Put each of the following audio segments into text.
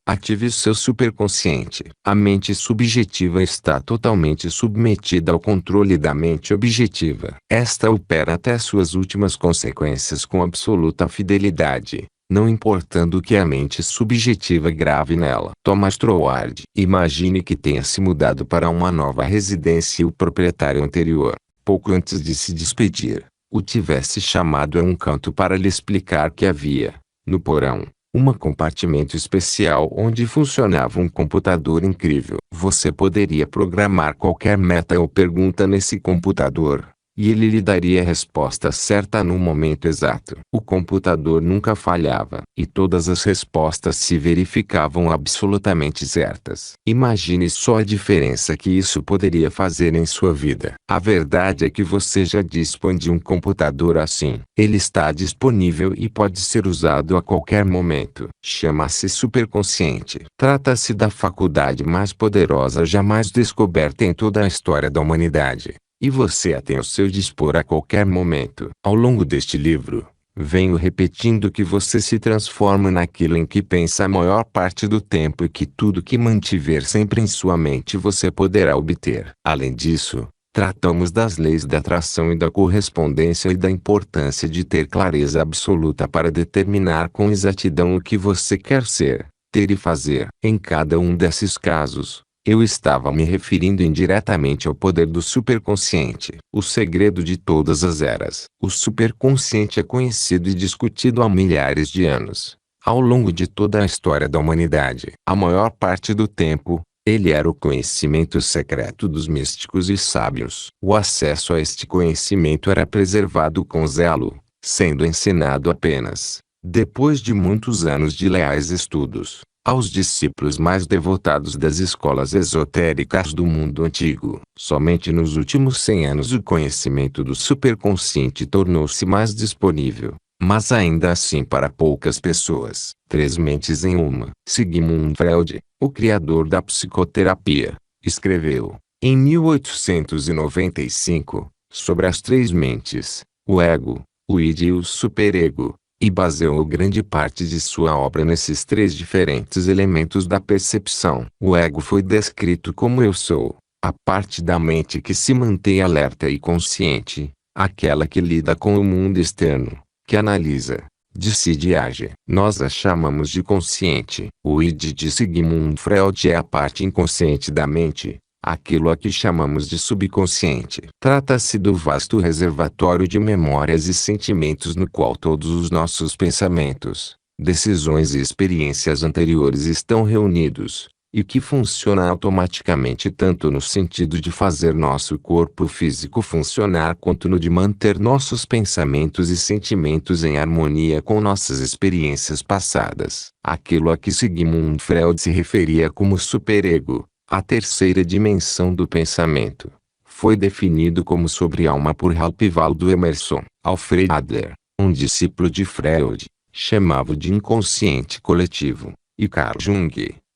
Ative seu superconsciente. A mente subjetiva está totalmente submetida ao controle da mente objetiva. Esta opera até suas últimas consequências com absoluta fidelidade, não importando o que a mente subjetiva grave nela. Thomas Troward. Imagine que tenha se mudado para uma nova residência e o proprietário anterior, pouco antes de se despedir, o tivesse chamado a um canto para lhe explicar que havia, no porão, um compartimento especial onde funcionava um computador incrível. Você poderia programar qualquer meta ou pergunta nesse computador, e ele lhe daria a resposta certa no momento exato. O computador nunca falhava, e todas as respostas se verificavam absolutamente certas. Imagine só a diferença que isso poderia fazer em sua vida. A verdade é que você já dispõe de um computador assim. Ele está disponível e pode ser usado a qualquer momento. Chama-se superconsciente. Trata-se da faculdade mais poderosa jamais descoberta em toda a história da humanidade. E você a tem ao seu dispor a qualquer momento. Ao longo deste livro, venho repetindo que você se transforma naquilo em que pensa a maior parte do tempo e que tudo que mantiver sempre em sua mente você poderá obter. Além disso, tratamos das leis da atração e da correspondência e da importância de ter clareza absoluta para determinar com exatidão o que você quer ser, ter e fazer. Em cada um desses casos, eu estava me referindo indiretamente ao poder do superconsciente. O segredo de todas as eras. O superconsciente é conhecido e discutido há milhares de anos. Ao longo de toda a história da humanidade, a maior parte do tempo, ele era o conhecimento secreto dos místicos e sábios. O acesso a este conhecimento era preservado com zelo, sendo ensinado apenas, depois de muitos anos de leais estudos, aos discípulos mais devotados das escolas esotéricas do mundo antigo. Somente nos últimos 100 anos o conhecimento do superconsciente tornou-se mais disponível, mas ainda assim para poucas pessoas. Três mentes em uma. Sigmund Freud, o criador da psicoterapia, escreveu, em 1895, sobre as três mentes, o ego, o id e o superego, e baseou grande parte de sua obra nesses três diferentes elementos da percepção. O ego foi descrito como eu sou, a parte da mente que se mantém alerta e consciente, aquela que lida com o mundo externo, que analisa, decide e age. Nós a chamamos de consciente. O id de Sigmund Freud é a parte inconsciente da mente, aquilo a que chamamos de subconsciente. Trata-se do vasto reservatório de memórias e sentimentos no qual todos os nossos pensamentos, decisões e experiências anteriores estão reunidos, e que funciona automaticamente tanto no sentido de fazer nosso corpo físico funcionar quanto no de manter nossos pensamentos e sentimentos em harmonia com nossas experiências passadas. Aquilo a que Sigmund Freud se referia como superego, a terceira dimensão do pensamento, foi definido como sobre-alma por Ralph Waldo Emerson. Alfred Adler, um discípulo de Freud, chamava-o de inconsciente coletivo, e Carl Jung,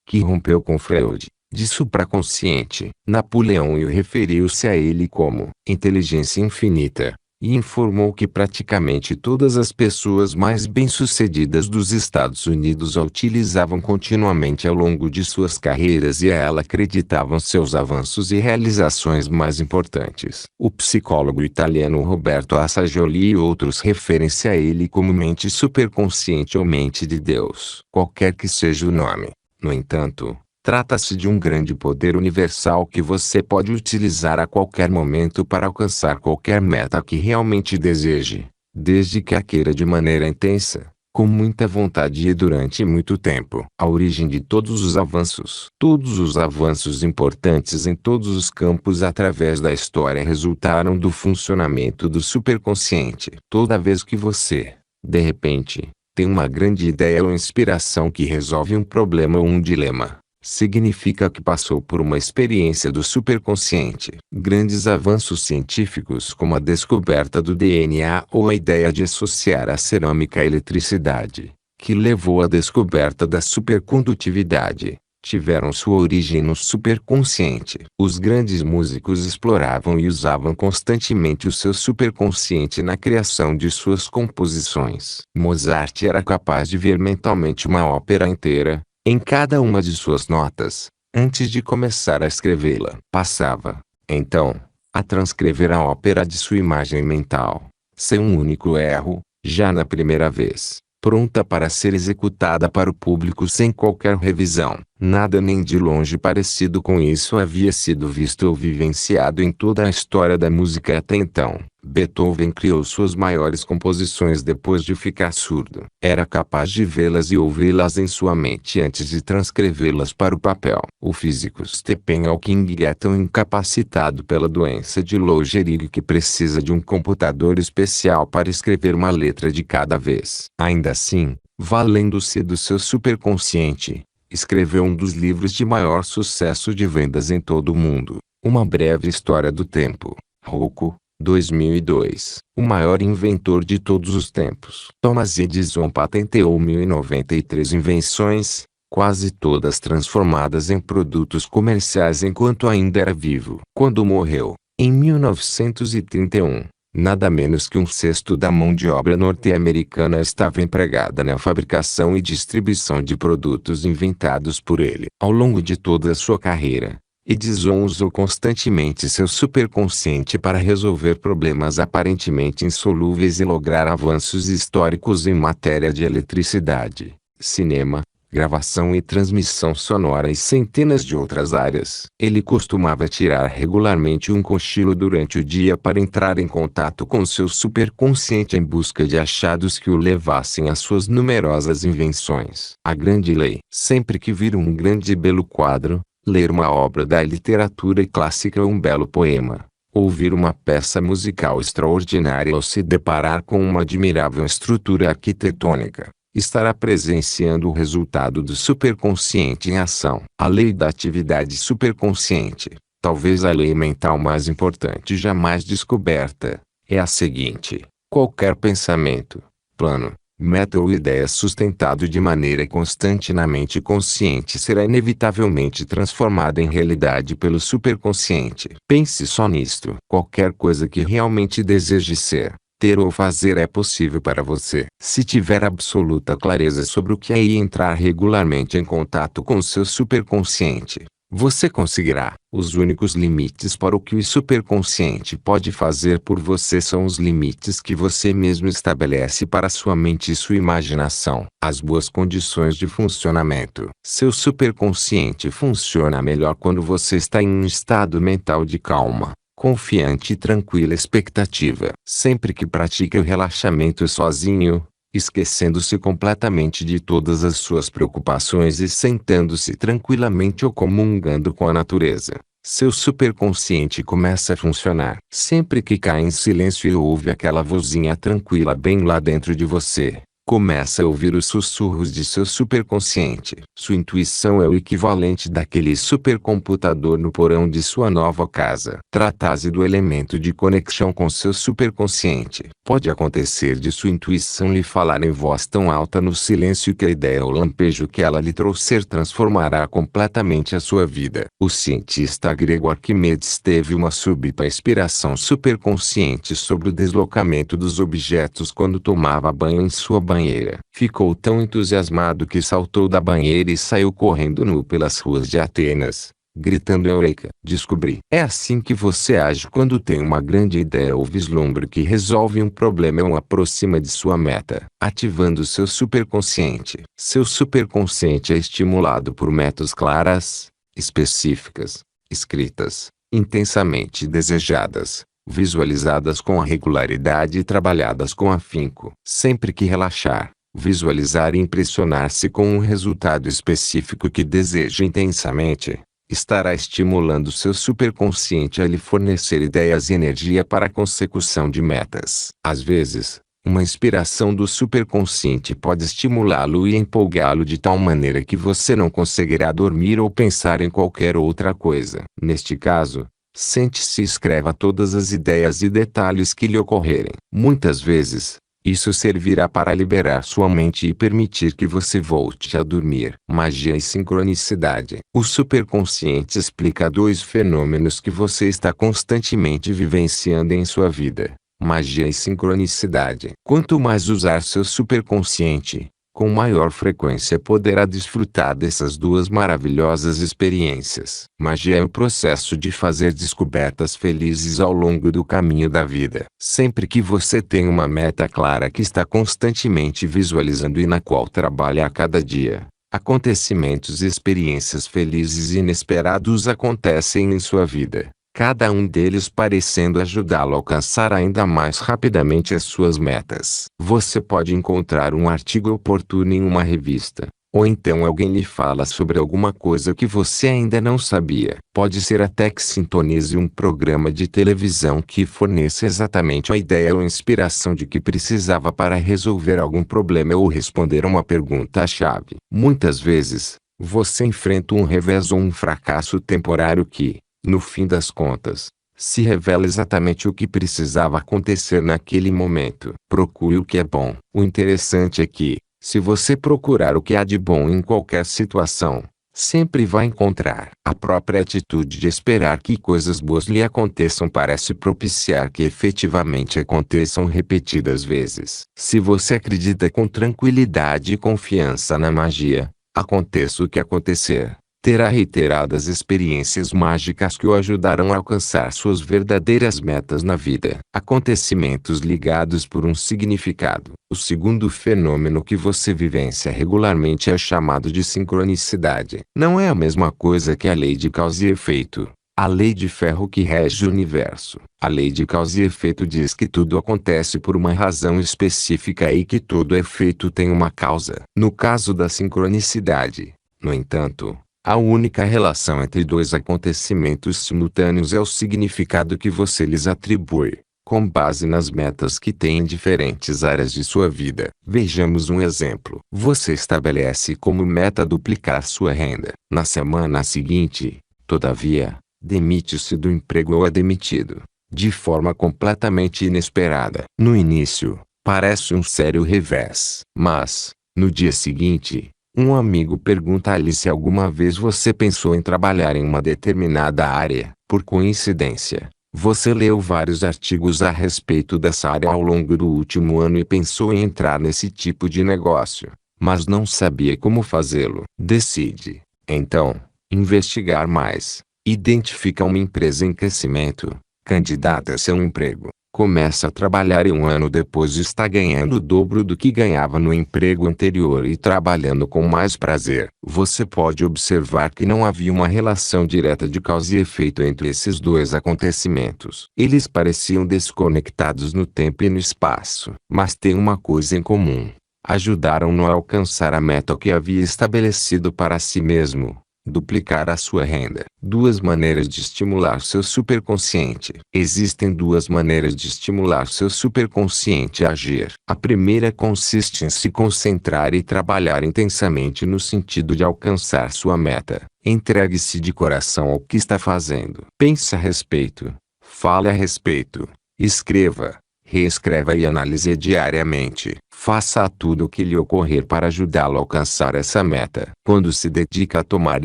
que rompeu com Freud, de supraconsciente. Napoleão Hill referiu-se a ele como inteligência infinita, e informou que praticamente todas as pessoas mais bem-sucedidas dos Estados Unidos a utilizavam continuamente ao longo de suas carreiras e a ela acreditavam seus avanços e realizações mais importantes. O psicólogo italiano Roberto Assagioli e outros referem-se a ele como mente superconsciente ou mente de Deus. Qualquer que seja o nome, no entanto, trata-se de um grande poder universal que você pode utilizar a qualquer momento para alcançar qualquer meta que realmente deseje, desde que a queira de maneira intensa, com muita vontade e durante muito tempo. A origem de todos os avanços. Todos os avanços importantes em todos os campos através da história resultaram do funcionamento do superconsciente. Toda vez que você, de repente, tem uma grande ideia ou inspiração que resolve um problema ou um dilema, significa que passou por uma experiência do superconsciente. Grandes avanços científicos como a descoberta do DNA ou a ideia de associar a cerâmica à eletricidade, que levou à descoberta da supercondutividade, tiveram sua origem no superconsciente. Os grandes músicos exploravam e usavam constantemente o seu superconsciente na criação de suas composições. Mozart era capaz de ver mentalmente uma ópera inteira, em cada uma de suas notas, antes de começar a escrevê-la. Passava, então, a transcrever a ópera de sua imagem mental, sem um único erro, já na primeira vez, pronta para ser executada para o público sem qualquer revisão. Nada nem de longe parecido com isso havia sido visto ou vivenciado em toda a história da música até então. Beethoven criou suas maiores composições depois de ficar surdo. Era capaz de vê-las e ouvi-las em sua mente antes de transcrevê-las para o papel. O físico Stephen Hawking é tão incapacitado pela doença de Lou Gehrig que precisa de um computador especial para escrever uma letra de cada vez. Ainda assim, valendo-se do seu superconsciente, escreveu um dos livros de maior sucesso de vendas em todo o mundo, Uma Breve História do Tempo. Roku, 2002. O maior inventor de todos os tempos. Thomas Edison patenteou 1093 invenções, quase todas transformadas em produtos comerciais enquanto ainda era vivo. Quando morreu, em 1931, nada menos que um sexto da mão de obra norte-americana estava empregada na fabricação e distribuição de produtos inventados por ele. Ao longo de toda a sua carreira, Edison usou constantemente seu superconsciente para resolver problemas aparentemente insolúveis e lograr avanços históricos em matéria de eletricidade, cinema, gravação e transmissão sonora e centenas de outras áreas. Ele costumava tirar regularmente um cochilo durante o dia para entrar em contato com seu superconsciente em busca de achados que o levassem às suas numerosas invenções. A grande lei: sempre que vir um grande e belo quadro, ler uma obra da literatura clássica ou um belo poema, ouvir uma peça musical extraordinária ou se deparar com uma admirável estrutura arquitetônica, estará presenciando o resultado do superconsciente em ação. A lei da atividade superconsciente, talvez a lei mental mais importante jamais descoberta, é a seguinte: qualquer pensamento, plano, meta ou ideia sustentado de maneira constante na mente consciente será inevitavelmente transformada em realidade pelo superconsciente. Pense só nisto. Qualquer coisa que realmente deseje ser, ter ou fazer é possível para você. Se tiver absoluta clareza sobre o que é e entrar regularmente em contato com seu superconsciente, você conseguirá. Os únicos limites para o que o superconsciente pode fazer por você são os limites que você mesmo estabelece para sua mente e sua imaginação. As boas condições de funcionamento. Seu superconsciente funciona melhor quando você está em um estado mental de calma, confiante e tranquila expectativa. Sempre que pratica o relaxamento sozinho, esquecendo-se completamente de todas as suas preocupações e sentando-se tranquilamente ou comungando com a natureza, seu superconsciente começa a funcionar. Sempre que cai em silêncio e ouve aquela vozinha tranquila bem lá dentro de você, começa a ouvir os sussurros de seu superconsciente. Sua intuição é o equivalente daquele supercomputador no porão de sua nova casa. Trata-se do elemento de conexão com seu superconsciente. Pode acontecer de sua intuição lhe falar em voz tão alta no silêncio que a ideia ou lampejo que ela lhe trouxer transformará completamente a sua vida. O cientista grego Arquimedes teve uma súbita inspiração superconsciente sobre o deslocamento dos objetos quando tomava banho em sua banheira. Ficou tão entusiasmado que saltou da banheira e saiu correndo nu pelas ruas de Atenas, gritando Eureka! Descobri. É assim que você age quando tem uma grande ideia ou vislumbre que resolve um problema ou aproxima de sua meta, ativando seu superconsciente. Seu superconsciente é estimulado por metas claras, específicas, escritas, intensamente desejadas, visualizadas com regularidade e trabalhadas com afinco. Sempre que relaxar, visualizar e impressionar-se com um resultado específico que deseja intensamente, estará estimulando seu superconsciente a lhe fornecer ideias e energia para a consecução de metas. Às vezes, uma inspiração do superconsciente pode estimulá-lo e empolgá-lo de tal maneira que você não conseguirá dormir ou pensar em qualquer outra coisa. Neste caso, sente-se e escreva todas as ideias e detalhes que lhe ocorrerem. Muitas vezes, isso servirá para liberar sua mente e permitir que você volte a dormir. Magia e sincronicidade. O superconsciente explica dois fenômenos que você está constantemente vivenciando em sua vida: magia e sincronicidade. Quanto mais usar seu superconsciente, com maior frequência poderá desfrutar dessas duas maravilhosas experiências. Magia é o processo de fazer descobertas felizes ao longo do caminho da vida. Sempre que você tem uma meta clara que está constantemente visualizando e na qual trabalha a cada dia, acontecimentos e experiências felizes e inesperados acontecem em sua vida, cada um deles parecendo ajudá-lo a alcançar ainda mais rapidamente as suas metas. Você pode encontrar um artigo oportuno em uma revista, ou então alguém lhe fala sobre alguma coisa que você ainda não sabia. Pode ser até que sintonize um programa de televisão que forneça exatamente a ideia ou inspiração de que precisava para resolver algum problema ou responder a uma pergunta-chave. Muitas vezes, você enfrenta um revés ou um fracasso temporário que, no fim das contas, se revela exatamente o que precisava acontecer naquele momento. Procure o que é bom. O interessante é que, se você procurar o que há de bom em qualquer situação, sempre vai encontrar. A própria atitude de esperar que coisas boas lhe aconteçam parece propiciar que efetivamente aconteçam repetidas vezes. Se você acredita com tranquilidade e confiança na magia, aconteça o que acontecer, terá reiteradas experiências mágicas que o ajudarão a alcançar suas verdadeiras metas na vida. Acontecimentos ligados por um significado. O segundo fenômeno que você vivencia regularmente é chamado de sincronicidade. Não é a mesma coisa que a lei de causa e efeito, a lei de Ferro que rege o universo. A lei de causa e efeito diz que tudo acontece por uma razão específica e que todo efeito tem uma causa. No caso da sincronicidade, no entanto, a única relação entre dois acontecimentos simultâneos é o significado que você lhes atribui, com base nas metas que tem em diferentes áreas de sua vida. Vejamos um exemplo. Você estabelece como meta duplicar sua renda. Na semana seguinte, todavia, demite-se do emprego ou é demitido, de forma completamente inesperada. No início, parece um sério revés. Mas, no dia seguinte, um amigo pergunta-lhe se alguma vez você pensou em trabalhar em uma determinada área. Por coincidência, você leu vários artigos a respeito dessa área ao longo do último ano e pensou em entrar nesse tipo de negócio, mas não sabia como fazê-lo. Decide, então, investigar mais, identifica uma empresa em crescimento, candidata-se a um emprego, começa a trabalhar e um ano depois está ganhando o dobro do que ganhava no emprego anterior e trabalhando com mais prazer. Você pode observar que não havia uma relação direta de causa e efeito entre esses dois acontecimentos. Eles pareciam desconectados no tempo e no espaço, mas têm uma coisa em comum: ajudaram-no a alcançar a meta que havia estabelecido para si mesmo: duplicar a sua renda. Duas maneiras de estimular seu superconsciente. Existem duas maneiras de estimular seu superconsciente a agir. A primeira consiste em se concentrar e trabalhar intensamente no sentido de alcançar sua meta. Entregue-se de coração ao que está fazendo. Pense a respeito, fale a respeito, escreva, reescreva e analise diariamente. Faça tudo o que lhe ocorrer para ajudá-lo a alcançar essa meta. Quando se dedica a tomar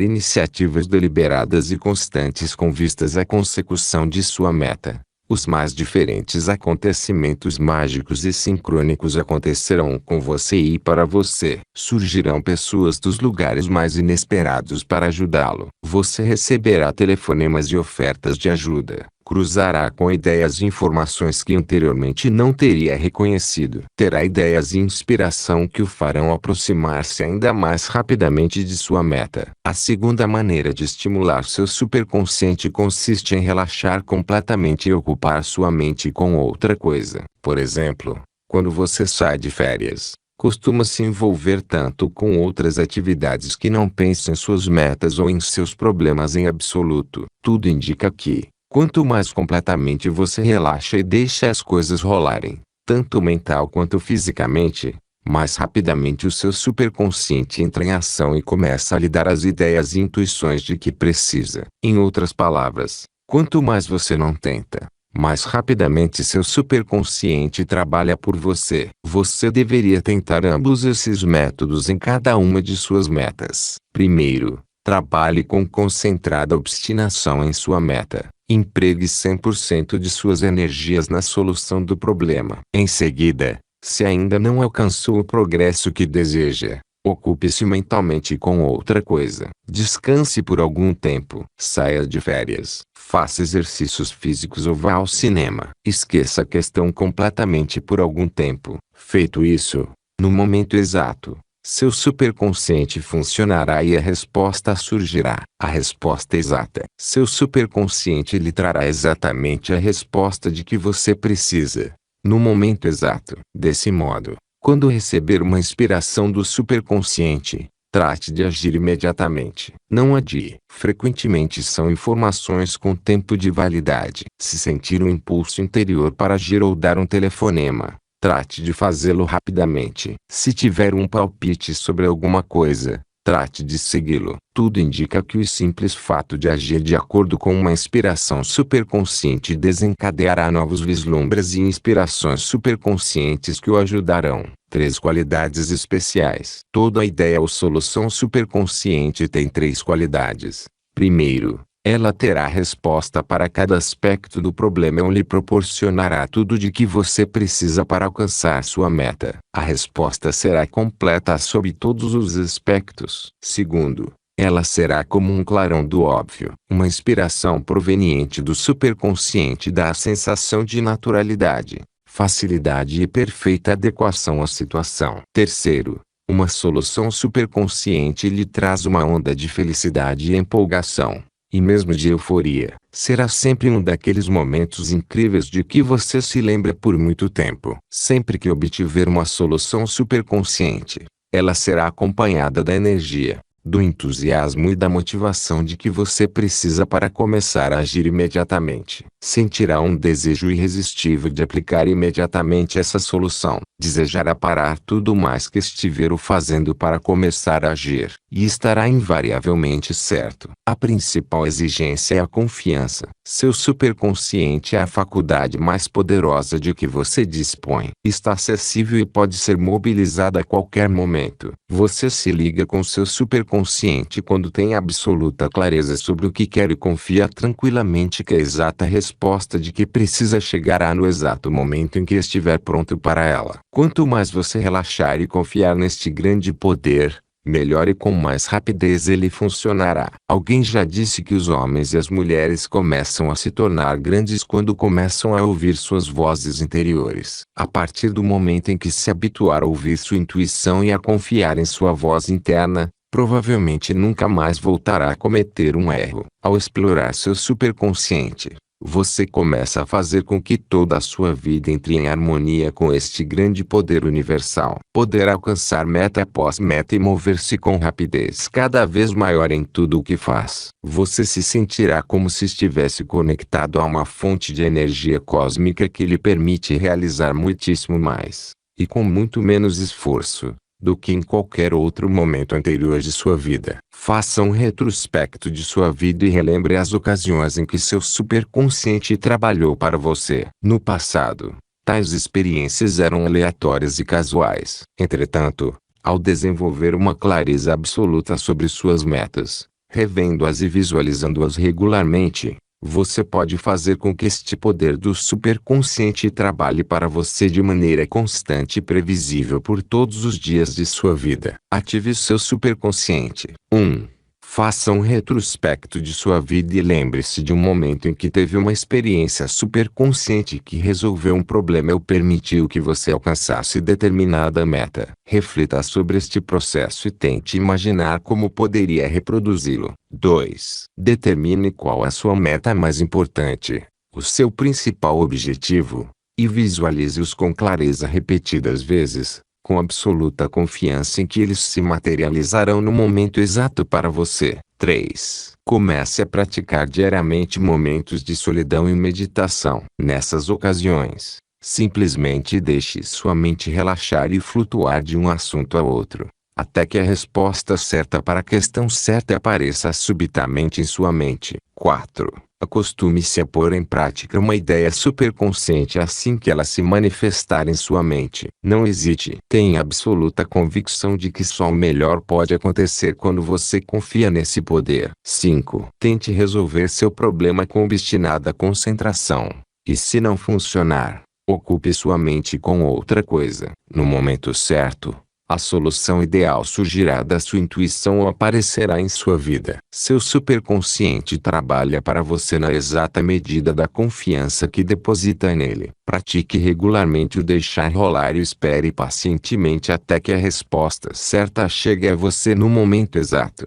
iniciativas deliberadas e constantes com vistas à consecução de sua meta, os mais diferentes acontecimentos mágicos e sincrônicos acontecerão com você e para você. Surgirão pessoas dos lugares mais inesperados para ajudá-lo. Você receberá telefonemas e ofertas de ajuda. Cruzará com ideias e informações que anteriormente não teria reconhecido. Terá ideias e inspiração que o farão aproximar-se ainda mais rapidamente de sua meta. A segunda maneira de estimular seu superconsciente consiste em relaxar completamente e ocupar sua mente com outra coisa. Por exemplo, quando você sai de férias, costuma se envolver tanto com outras atividades que não pensa em suas metas ou em seus problemas em absoluto. Tudo indica que, quanto mais completamente você relaxa e deixa as coisas rolarem, tanto mental quanto fisicamente, mais rapidamente o seu superconsciente entra em ação e começa a lhe dar as ideias e intuições de que precisa. Em outras palavras, quanto mais você não tenta, mais rapidamente seu superconsciente trabalha por você. Você deveria tentar ambos esses métodos em cada uma de suas metas. Primeiro, trabalhe com concentrada obstinação em sua meta. Empregue 100% de suas energias na solução do problema. Em seguida, Se ainda não alcançou o progresso que deseja, ocupe-se mentalmente com outra coisa. Descanse por algum tempo. Saia de férias. Faça exercícios físicos ou vá ao cinema. Esqueça a questão completamente por algum tempo. Feito isso, no momento exato, seu superconsciente funcionará e a resposta surgirá. A resposta exata. Seu superconsciente lhe trará exatamente a resposta de que você precisa, no momento exato. Desse modo, quando receber uma inspiração do superconsciente, trate de agir imediatamente. Não adie. Frequentemente são informações com tempo de validade. Se sentir um impulso interior para agir ou dar um telefonema, trate de fazê-lo rapidamente. Se tiver um palpite sobre alguma coisa, trate de segui-lo. Tudo indica que o simples fato de agir de acordo com uma inspiração superconsciente desencadeará novos vislumbres e inspirações superconscientes que o ajudarão. 3 qualidades especiais. Toda ideia ou solução superconsciente tem 3 qualidades. Primeiro, ela terá resposta para cada aspecto do problema ou lhe proporcionará tudo de que você precisa para alcançar sua meta. A resposta será completa sob todos os aspectos. Segundo, ela será como um clarão do óbvio. Uma inspiração proveniente do superconsciente dá a sensação de naturalidade, facilidade e perfeita adequação à situação. Terceiro, uma solução superconsciente lhe traz uma onda de felicidade e empolgação, e mesmo de euforia. Será sempre um daqueles momentos incríveis de que você se lembra por muito tempo. Sempre que obtiver uma solução superconsciente, ela será acompanhada da energia, do entusiasmo e da motivação de que você precisa para começar a agir imediatamente. Sentirá um desejo irresistível de aplicar imediatamente essa solução. Desejará parar tudo mais que estiver o fazendo para começar a agir. E estará invariavelmente certo. A principal exigência é a confiança. Seu superconsciente é a faculdade mais poderosa de que você dispõe. Está acessível e pode ser mobilizada a qualquer momento. Você se liga com seu superconsciente quando tem absoluta clareza sobre o que quer e confia tranquilamente que a exata resposta de que precisa chegará no exato momento em que estiver pronto para ela. Quanto mais você relaxar e confiar neste grande poder, melhor e com mais rapidez ele funcionará. Alguém já disse que os homens e as mulheres começam a se tornar grandes quando começam a ouvir suas vozes interiores. A partir do momento em que se habituar a ouvir sua intuição e a confiar em sua voz interna, provavelmente nunca mais voltará a cometer um erro. Ao explorar seu superconsciente, você começa a fazer com que toda a sua vida entre em harmonia com este grande poder universal. Poder alcançar meta após meta e mover-se com rapidez cada vez maior em tudo o que faz. Você se sentirá como se estivesse conectado a uma fonte de energia cósmica que lhe permite realizar muitíssimo mais, e com muito menos esforço, do que em qualquer outro momento anterior de sua vida. Faça um retrospecto de sua vida e relembre as ocasiões em que seu superconsciente trabalhou para você. No passado, tais experiências eram aleatórias e casuais. Entretanto, ao desenvolver uma clareza absoluta sobre suas metas, revendo-as e visualizando-as regularmente, você pode fazer com que este poder do superconsciente trabalhe para você de maneira constante e previsível por todos os dias de sua vida. Ative seu superconsciente. 1. Faça um retrospecto de sua vida e lembre-se de um momento em que teve uma experiência superconsciente que resolveu um problema ou permitiu que você alcançasse determinada meta. Reflita sobre este processo e tente imaginar como poderia reproduzi-lo. 2. Determine qual é a sua meta mais importante, o seu principal objetivo, e visualize-os com clareza repetidas vezes, com absoluta confiança em que eles se materializarão no momento exato para você. 3. Comece a praticar diariamente momentos de solidão e meditação. Nessas ocasiões, simplesmente deixe sua mente relaxar e flutuar de um assunto a outro, até que a resposta certa para a questão certa apareça subitamente em sua mente. 4. Acostume-se a pôr em prática uma ideia superconsciente assim que ela se manifestar em sua mente. Não hesite. Tenha absoluta convicção de que só o melhor pode acontecer quando você confia nesse poder. 5. Tente resolver seu problema com obstinada concentração. E se não funcionar, Ocupe sua mente com outra coisa. No momento certo, a solução ideal surgirá da sua intuição ou aparecerá em sua vida. Seu superconsciente trabalha para você na exata medida da confiança que deposita nele. Pratique regularmente o deixar rolar e espere pacientemente até que a resposta certa chegue a você no momento exato.